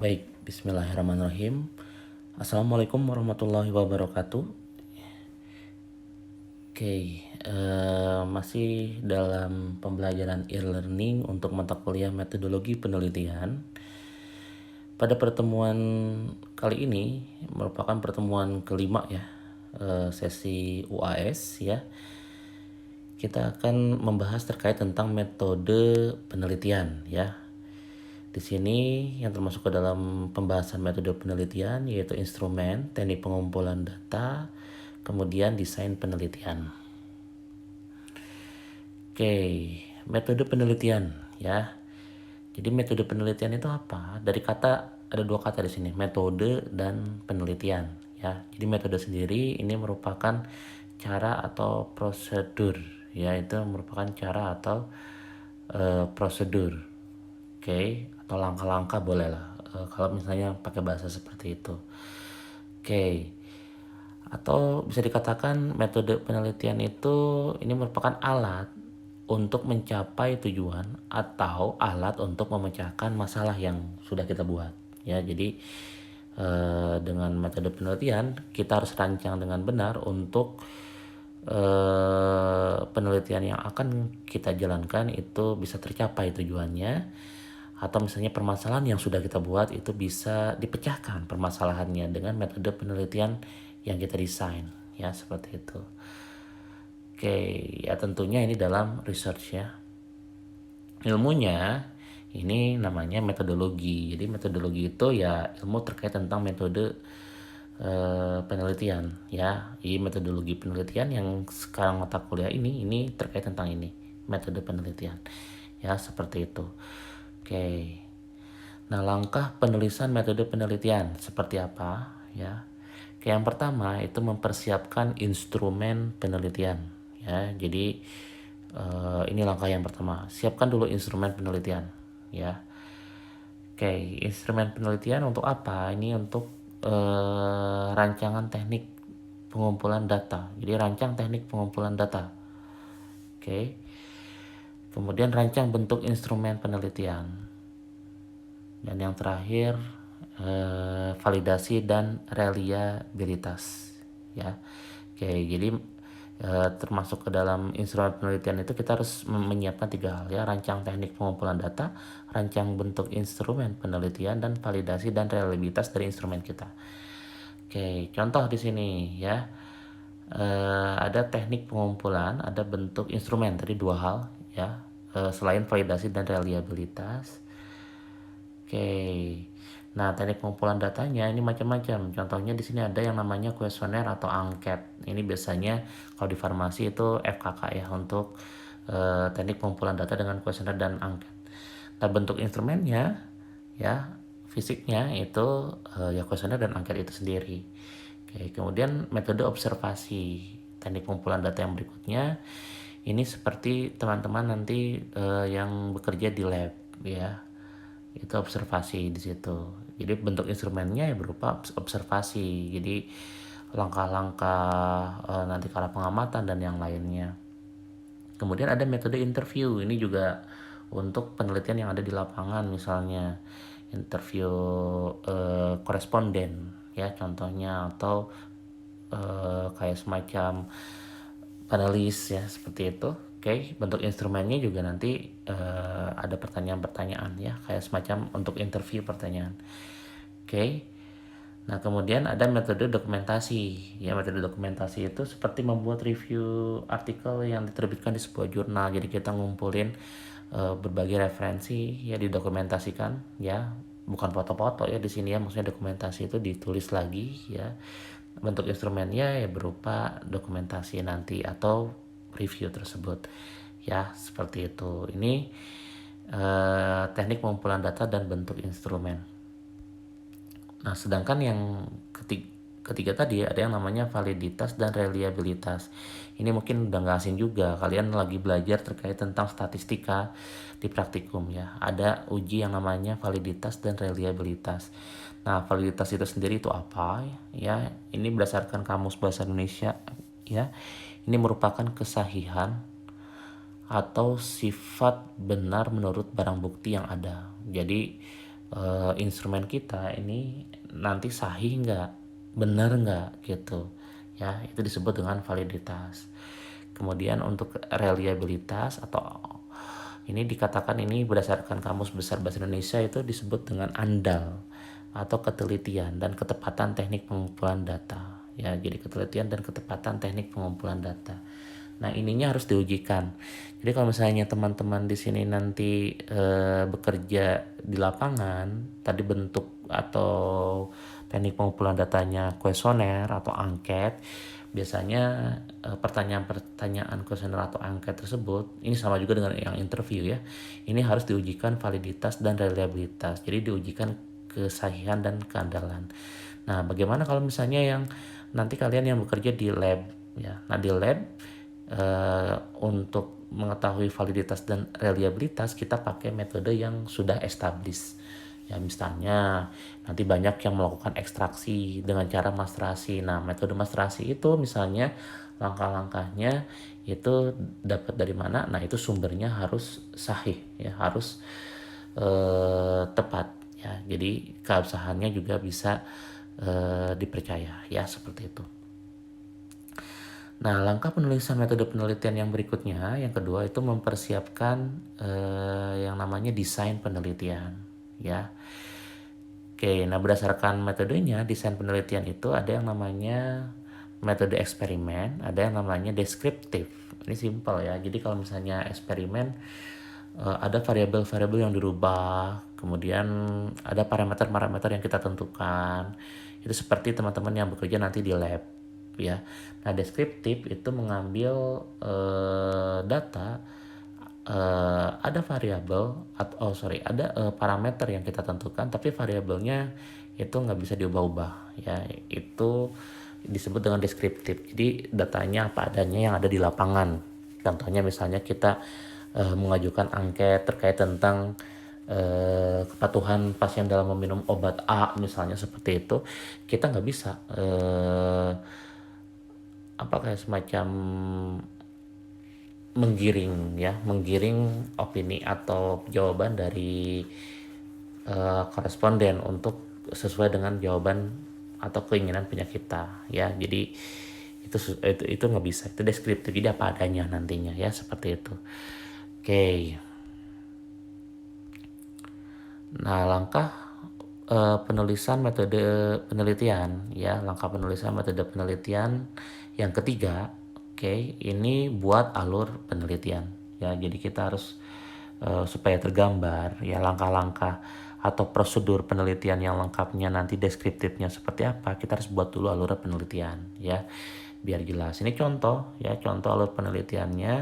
Baik, bismillahirrahmanirrahim. Assalamualaikum warahmatullahi wabarakatuh. Masih dalam pembelajaran e-learning untuk mata kuliah metodologi penelitian. Pada pertemuan kali ini merupakan pertemuan kelima ya, sesi UAS ya. Kita akan membahas terkait tentang metode penelitian ya. Di sini yang termasuk ke dalam pembahasan metode penelitian yaitu instrumen, teknik pengumpulan data, kemudian desain penelitian. Oke, metode penelitian ya. Jadi metode penelitian itu apa? Dari kata ada dua kata di sini, metode dan penelitian ya. Jadi metode sendiri ini merupakan cara atau prosedur ya, itu merupakan cara atau prosedur. Oke, atau langkah-langkah boleh lah kalau misalnya pakai bahasa seperti itu. Oke, atau bisa dikatakan metode penelitian itu ini merupakan alat untuk mencapai tujuan atau alat untuk memecahkan masalah yang sudah kita buat ya. Jadi dengan metode penelitian kita harus rancang dengan benar untuk penelitian yang akan kita jalankan itu bisa tercapai tujuannya, atau misalnya permasalahan yang sudah kita buat itu bisa dipecahkan permasalahannya dengan metode penelitian yang kita desain ya, seperti itu. Oke, ya tentunya ini dalam research ya. Ilmunya ini namanya metodologi. Jadi metodologi itu ya ilmu terkait tentang metode penelitian ya. Jadi metodologi penelitian yang sekarang mata kuliah ini terkait tentang ini, metode penelitian ya, seperti itu. Oke. Nah, langkah penulisan metode penelitian seperti apa ya? Yang pertama itu mempersiapkan instrumen penelitian ya. Jadi ini langkah yang pertama. Siapkan dulu instrumen penelitian ya. Oke, instrumen penelitian untuk apa? Ini untuk rancangan teknik pengumpulan data. Jadi rancang teknik pengumpulan data. Oke. Kemudian rancang bentuk instrumen penelitian. Dan yang terakhir validasi dan reliabilitas ya. Oke, jadi termasuk ke dalam instrumen penelitian itu kita harus menyiapkan tiga hal ya: rancang teknik pengumpulan data, rancang bentuk instrumen penelitian, dan validasi dan reliabilitas dari instrumen kita. Oke, contoh di sini ya, ada teknik pengumpulan, ada bentuk instrumen, tadi dua hal ya, selain validasi dan reliabilitas. Oke, nah teknik pengumpulan datanya ini macam-macam. Contohnya di sini ada yang namanya kuesioner atau angket. Ini biasanya kalau di farmasi itu FKK ya, untuk teknik pengumpulan data dengan kuesioner dan angket. Nah, bentuk instrumennya ya, fisiknya itu ya kuesioner dan angket itu sendiri. Oke, kemudian metode observasi. Teknik pengumpulan data yang berikutnya ini seperti teman-teman nanti yang bekerja di lab ya, itu observasi di situ. Jadi bentuk instrumennya ya berupa observasi. Jadi langkah-langkah nanti cara pengamatan dan yang lainnya. Kemudian ada metode interview. Ini juga untuk penelitian yang ada di lapangan, misalnya interview koresponden ya contohnya, atau kayak semacam panelis ya, seperti itu. Oke, bentuk instrumennya juga nanti ada pertanyaan-pertanyaan ya, kayak semacam untuk interview pertanyaan. Oke. Nah, kemudian ada metode dokumentasi. Ya, metode dokumentasi itu seperti membuat review artikel yang diterbitkan di sebuah jurnal. Jadi kita ngumpulin berbagai referensi ya, didokumentasikan ya. Bukan foto-foto ya di sini ya, maksudnya dokumentasi itu ditulis lagi ya. Bentuk instrumennya ya berupa dokumentasi nanti atau review tersebut ya, seperti itu. Ini teknik pengumpulan data dan bentuk instrumen. Nah, sedangkan yang ketiga tadi ada yang namanya validitas dan reliabilitas. Ini mungkin udah gak asing juga, kalian lagi belajar terkait tentang statistika di praktikum ya. Ada uji yang namanya validitas dan reliabilitas. Nah, validitas itu sendiri itu apa ya? Ini berdasarkan Kamus Bahasa Indonesia ya. Ini merupakan kesahihan atau sifat benar menurut barang bukti yang ada. Jadi instrumen kita ini nanti sahih nggak, benar nggak gitu ya, itu disebut dengan validitas. Kemudian untuk reliabilitas atau ini dikatakan, ini berdasarkan Kamus Besar Bahasa Indonesia, itu disebut dengan andal atau ketelitian dan ketepatan teknik pengumpulan data ya. Jadi ketelitian dan ketepatan teknik pengumpulan data. Nah, ininya harus diujikan. Jadi kalau misalnya teman-teman di sini nanti bekerja di lapangan, tadi bentuk atau teknik pengumpulan datanya kuesioner atau angket, biasanya pertanyaan-pertanyaan kuesioner atau angket tersebut, ini sama juga dengan yang interview ya, ini harus diujikan validitas dan reliabilitas. Jadi diujikan kesahihan dan keandalan. Nah, bagaimana kalau misalnya yang nanti kalian yang bekerja di lab ya. Nah, di lab untuk mengetahui validitas dan reliabilitas kita pakai metode yang sudah established. Ya, misalnya nanti banyak yang melakukan ekstraksi dengan cara masterasi. Nah, metode masterasi itu misalnya langkah-langkahnya itu dapat dari mana? Nah, itu sumbernya harus sahih ya, harus tepat ya. Jadi keabsahannya juga bisa dipercaya ya, seperti itu. Nah, langkah penulisan metode penelitian yang berikutnya, yang kedua itu mempersiapkan yang namanya desain penelitian, ya. Oke, nah berdasarkan metodenya, desain penelitian itu ada yang namanya metode eksperimen, ada yang namanya deskriptif. Ini simpel ya. Jadi kalau misalnya eksperimen, ada variabel-variabel yang dirubah, kemudian ada parameter-parameter yang kita tentukan. Itu seperti teman-teman yang bekerja nanti di lab ya. Nah, deskriptif itu mengambil data, ada variabel ada parameter yang kita tentukan, tapi variabelnya itu nggak bisa diubah-ubah ya. Itu disebut dengan deskriptif. Jadi datanya apa adanya yang ada di lapangan. Contohnya misalnya kita mengajukan angket terkait tentang kepatuhan pasien dalam meminum obat A misalnya, seperti itu. Kita nggak bisa kayak semacam menggiring opini atau jawaban dari koresponden untuk sesuai dengan jawaban atau keinginan punya kita ya. Jadi itu nggak bisa, itu deskriptif, jadi apa adanya nantinya ya, seperti itu. Oke. Nah, langkah penulisan metode penelitian ya, langkah penulisan metode penelitian yang ketiga. Oke, ini buat alur penelitian ya. Jadi kita harus supaya tergambar ya langkah-langkah atau prosedur penelitian yang lengkapnya, nanti deskriptifnya seperti apa, kita harus buat dulu alur penelitian ya, biar jelas. Ini contoh ya, contoh alur penelitiannya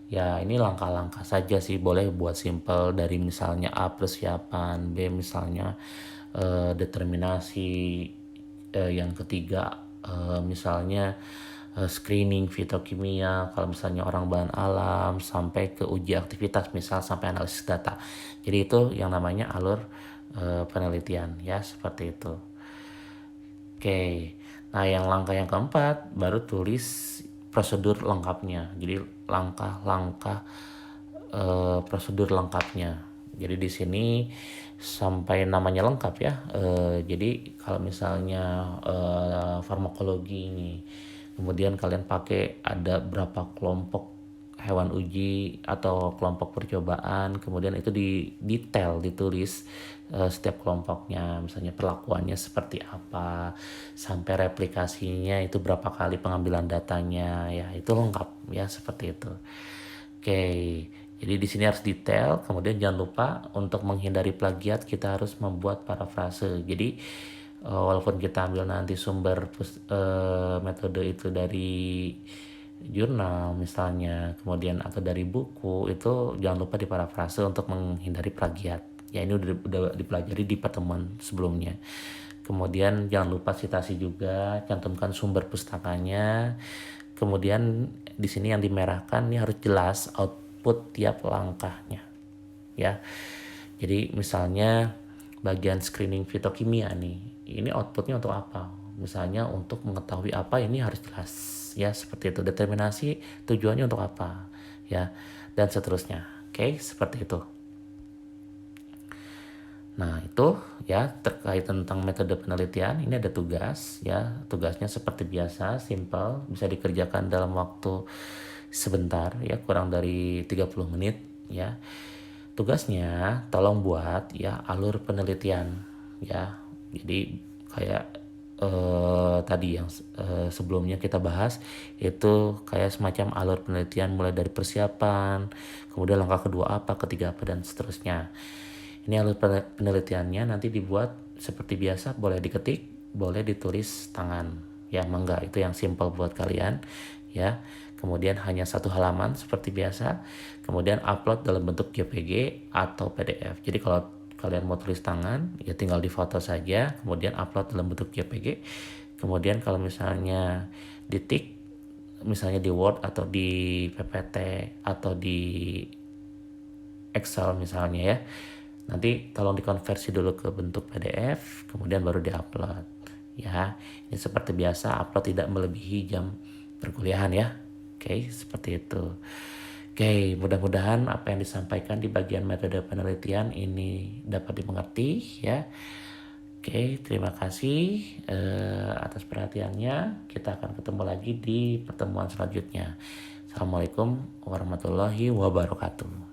ya. Ini langkah-langkah saja sih, boleh buat simple dari misalnya A persiapan, B misalnya determinasi, yang ketiga misalnya screening fitokimia kalau misalnya orang bahan alam, sampai ke uji aktivitas misal sampai analisis data. Jadi itu yang namanya alur penelitian ya, seperti itu. Oke, nah yang langkah yang keempat baru tulis prosedur lengkapnya. Jadi langkah-langkah prosedur lengkapnya. Jadi di sini sampai namanya lengkap ya. Jadi kalau misalnya farmakologi ini, kemudian kalian pakai ada berapa kelompok hewan uji atau kelompok percobaan, kemudian itu di detail ditulis setiap kelompoknya, misalnya perlakuannya seperti apa, sampai replikasinya itu berapa kali pengambilan datanya ya, itu lengkap ya, seperti itu. Oke, jadi di sini harus detail. Kemudian jangan lupa untuk menghindari plagiat, kita harus membuat parafrase. Jadi walaupun kita ambil nanti sumber metode itu dari jurnal misalnya, kemudian atau dari buku, itu jangan lupa diparafrase untuk menghindari plagiat. Ya, ini udah dipelajari di pertemuan sebelumnya. Kemudian jangan lupa citasi juga, cantumkan sumber pustakanya. Kemudian di sini yang dimerahkan ini harus jelas output tiap langkahnya ya. Jadi misalnya bagian screening fitokimia nih, ini outputnya untuk apa? Misalnya untuk mengetahui apa, ini harus jelas ya, seperti itu. Determinasi tujuannya untuk apa ya, dan seterusnya. Oke, seperti itu. Nah, itu ya terkait tentang metode penelitian, ini ada tugas ya. Tugasnya seperti biasa, simple, bisa dikerjakan dalam waktu sebentar ya, kurang dari 30 menit ya. Tugasnya tolong buat ya alur penelitian ya. Jadi kayak tadi yang sebelumnya kita bahas itu kayak semacam alur penelitian mulai dari persiapan, kemudian langkah kedua apa, ketiga apa dan seterusnya. Ini alur penelitiannya nanti dibuat seperti biasa, boleh diketik, boleh ditulis tangan. Ya, mangga itu yang simple buat kalian ya. Kemudian hanya satu halaman seperti biasa. Kemudian upload dalam bentuk JPG atau PDF. Jadi kalau kalian mau tulis tangan, ya tinggal difoto saja, kemudian upload dalam bentuk JPG. Kemudian kalau misalnya ditik, misalnya di Word atau di PPT atau di Excel misalnya ya, nanti tolong dikonversi dulu ke bentuk PDF, kemudian baru diupload. Ya, ini seperti biasa, upload tidak melebihi jam perkuliahan ya. Oke, seperti itu. Oke, mudah-mudahan apa yang disampaikan di bagian metode penelitian ini dapat dimengerti ya. Oke, terima kasih atas perhatiannya. Kita akan ketemu lagi di pertemuan selanjutnya. Assalamualaikum warahmatullahi wabarakatuh.